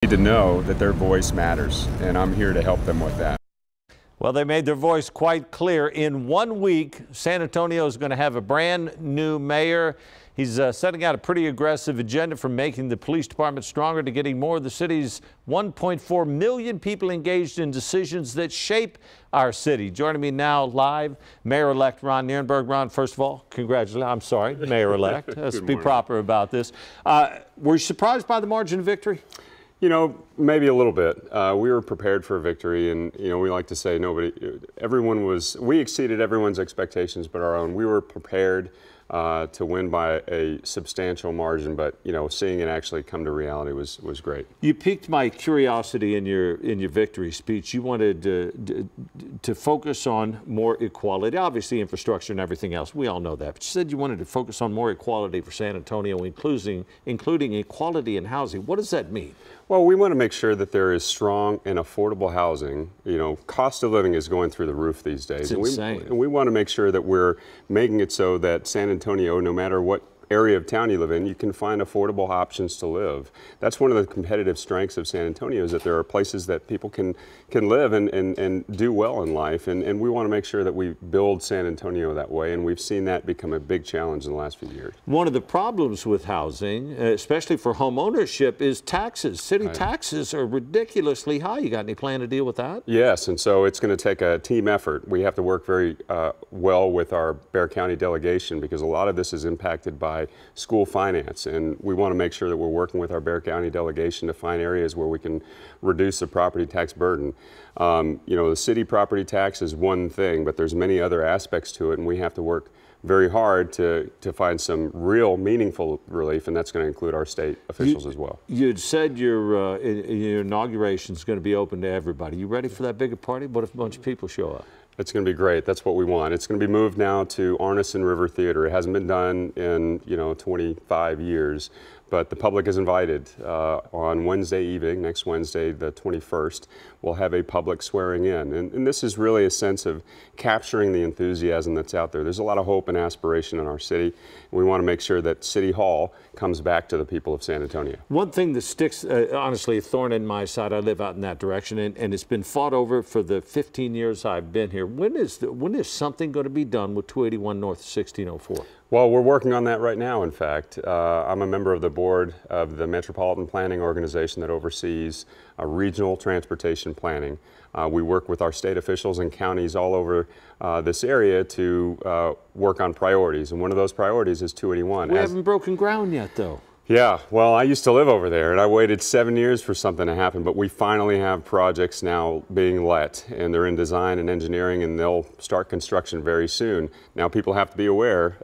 Need to know that their voice matters, and I'm here to help them with that. Well, they made their voice quite clear. In 1 week, San Antonio is going to have a brand new mayor. He's setting out a pretty aggressive agenda from making the police department stronger to getting more of the city's 1.4 million people engaged in decisions that shape our city. Joining me now live, Mayor-elect Ron Nirenberg. Ron, first of all, congratulations. I'm sorry, Mayor-elect. Let's be proper about this. Were you surprised by the margin of victory? You know, maybe a little bit. We were prepared for a victory, and we like to say we exceeded everyone's expectations but our own. We were prepared to win by a substantial margin, but seeing it actually come to reality was great. You piqued my curiosity in your victory speech. You wanted to focus on more equality, obviously infrastructure and everything else. We all know that. But you said you wanted to focus on more equality for San Antonio, including equality in housing. What does that mean? Well, we want to make sure that there is strong and affordable housing. Cost of living is going through the roof these days. It's insane. And we want to make sure that we're making it so that San Antonio, no matter what area of town you live in, you can find affordable options to live. That's one of the competitive strengths of San Antonio, is that there are places that people can live and do well in life, and we want to make sure that we build San Antonio that way, and we've seen that become a big challenge in the last few years. One of the problems with housing, especially for home ownership, is taxes. City taxes are ridiculously high. You got any plan to deal with that? Yes, and so it's going to take a team effort. We have to work very well with our Bexar County delegation, because a lot of this is impacted by school finance, and we want to make sure that we're working with our Bexar County delegation to find areas where we can reduce the property tax burden. The city property tax is one thing, but there's many other aspects to it, and we have to work very hard to find some real meaningful relief, and that's going to include our state officials as well. You'd said your inauguration is going to be open to everybody. You ready for that bigger party? What if a bunch of people show up? It's going to be great. That's what we want. It's going to be moved now to Arneson River Theater. It hasn't been done in 25 years, but the public is invited. On Wednesday evening, next Wednesday, the 21st, we'll have a public swearing in. And this is really a sense of capturing the enthusiasm that's out there. There's a lot of hope and aspiration in our city. We want to make sure that City Hall comes back to the people of San Antonio. One thing that sticks, honestly, a thorn in my side, I live out in that direction, and it's been fought over for the 15 years I've been here. When is something going to be done with 281 North 1604? Well, we're working on that right now, in fact. I'm a member of the board of the Metropolitan Planning Organization that oversees regional transportation planning. We work with our state officials and counties all over this area to work on priorities, and one of those priorities is 281. We haven't broken ground yet, though. Yeah, well, I used to live over there, and I waited 7 years for something to happen, but we finally have projects now being let, and they're in design and engineering, and they'll start construction very soon. Now, people have to be aware,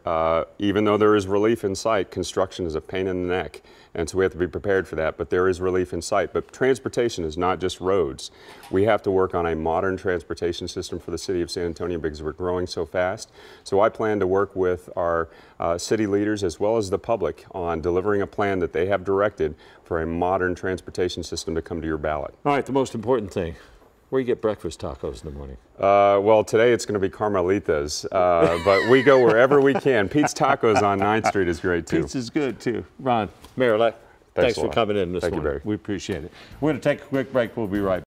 even though there is relief in sight, construction is a pain in the neck, and so we have to be prepared for that, but there is relief in sight. But transportation is not just roads. We have to work on a modern transportation system for the city of San Antonio because we're growing so fast. So I plan to work with our city leaders as well as the public on delivering a plan that they have directed for a modern transportation system to come to your ballot. All right, the most important thing. Where you get breakfast tacos in the morning? Well, today it's going to be Carmelita's, but we go wherever we can. Pete's Tacos on 9th Street is great, too. Pete's is good, too. Ron, Mayor-elect, thanks for coming in this morning. Thank you, Barry. We appreciate it. We're going to take a quick break. We'll be right back.